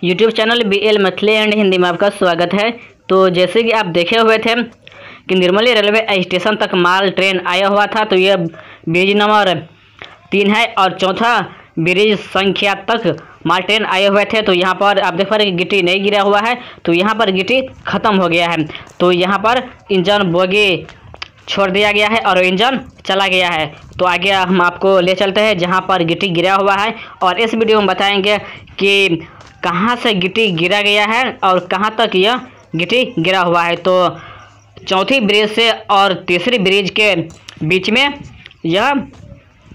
YouTube channel BL Maithili and Hindi में आपका स्वागत है। तो जैसे कि आप देखे हुए थे कि निर्मली रेलवे स्टेशन तक माल ट्रेन आया हुआ था, तो यह ब्रिज नंबर 3 है और चौथा ब्रिज संख्या तक माल ट्रेन आए हुए थे। तो यहाँ पर आप देख पा रहे हैं गिट्टी नहीं गिरा हुआ है, तो यहाँ पर गिट्टी ख़त्म हो गया है। तो यहाँ पर इंजन बोगी छोड़ दिया गया है और इंजन चला गया है। तो आगे हम आपको ले चलते हैं जहाँ पर गिट्टी गिरा हुआ है और इस वीडियो में बताएंगे कि कहाँ से गिट्टी गिरा गया है और कहाँ तक यह गिट्टी गिरा हुआ है। तो चौथी ब्रिज से और तीसरी ब्रिज के बीच में यह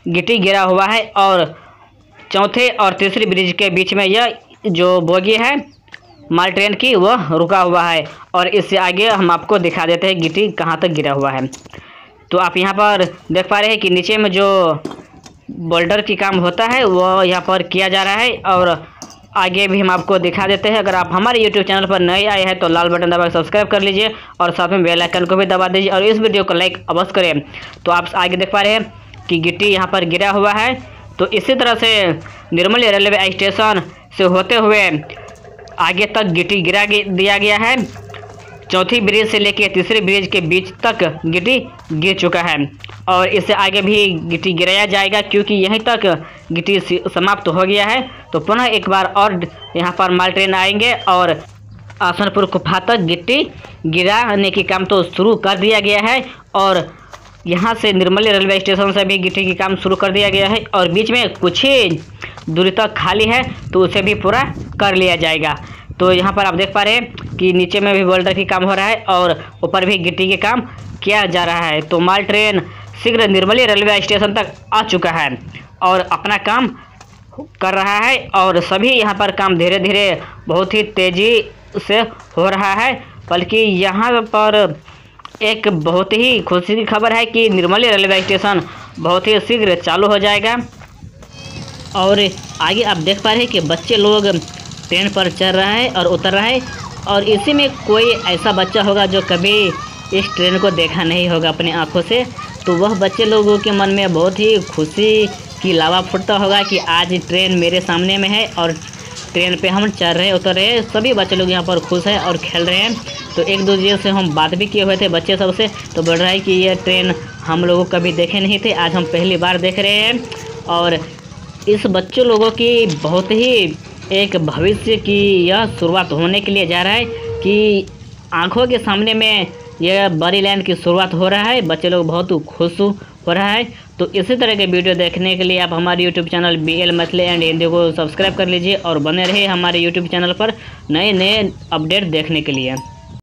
गिट्टी गिरा हुआ है और चौथे और तीसरी ब्रिज के बीच में यह जो बोगी है माल ट्रेन की वह रुका हुआ है। और इससे आगे हम आपको दिखा देते हैं गिट्टी कहाँ तक गिरा हुआ है। तो आप यहाँ पर देख पा रहे हैं कि नीचे में जो बोल्डर की काम होता है वह यहाँ पर किया जा रहा है और आगे भी हम आपको दिखा देते हैं। अगर आप हमारे यूट्यूब चैनल पर नए आए हैं तो लाल बटन दबाकर सब्सक्राइब कर लीजिए और साथ में बेल आइकन को भी दबा दीजिए और इस वीडियो को लाइक अवश्य करें। तो आप आगे देख पा रहे हैं कि गिट्टी यहाँ पर गिरा हुआ है। तो इसी तरह से निर्मली रेलवे स्टेशन से होते हुए आगे तक गिट्टी गिरा दिया गया है। चौथी ब्रिज से लेकर तीसरी ब्रिज के बीच तक गिट्टी गिर चुका है और इससे आगे भी गिट्टी गिराया जाएगा क्योंकि यहीं तक गिट्टी समाप्त हो गया है। तो पुनः एक बार और यहाँ पर माल ट्रेन आएंगे और आसनपुर कुफा तक गिट्टी गिराने की काम तो शुरू कर दिया गया है और यहाँ से निर्मली रेलवे स्टेशन से भी गिट्टी की काम शुरू कर दिया गया है और बीच में कुछ ही दूरी तक खाली है तो उसे भी पूरा कर लिया जाएगा। तो यहाँ पर आप देख पा रहे हैं कि नीचे में भी बोल्डर की काम हो रहा है और ऊपर भी गिट्टी के काम किया जा रहा है। तो माल ट्रेन शीघ्र निर्मली रेलवे स्टेशन तक आ चुका है और अपना काम कर रहा है और सभी यहाँ पर काम धीरे धीरे बहुत ही तेज़ी से हो रहा है। बल्कि यहाँ पर एक बहुत ही खुशी की खबर है कि निर्मली रेलवे स्टेशन बहुत ही शीघ्र चालू हो जाएगा। और आगे आप देख पा रहे हैं कि बच्चे लोग ट्रेन पर चढ़ रहा है और उतर रहा है और इसी में कोई ऐसा बच्चा होगा जो कभी इस ट्रेन को देखा नहीं होगा अपनी आंखों से। तो वह बच्चे लोगों के मन में बहुत ही खुशी की लावा फूटता होगा कि आज ट्रेन मेरे सामने में है और ट्रेन पे हम चढ़ रहे उतर रहे। सभी बच्चे लोग यहाँ पर खुश हैं और खेल रहे हैं। तो एक दूसरे से हम बात भी किए हुए थे बच्चे सबसे, तो बोल रहा है कि यह ट्रेन हम लोगों कभी देखे नहीं थे, आज हम पहली बार देख रहे हैं। और इस बच्चों लोगों की बहुत ही एक भविष्य की यह शुरुआत होने के लिए जा रहा है कि आंखों के सामने में यह बड़ी लाइन की शुरुआत हो रहा है। बच्चे लोग बहुत खुश हो रहा है। तो इसी तरह के वीडियो देखने के लिए आप हमारे YouTube channel BL Maithili and Hindi को सब्सक्राइब कर लीजिए और बने रहिए हमारे यूट्यूब चैनल पर नए नए अपडेट देखने के लिए।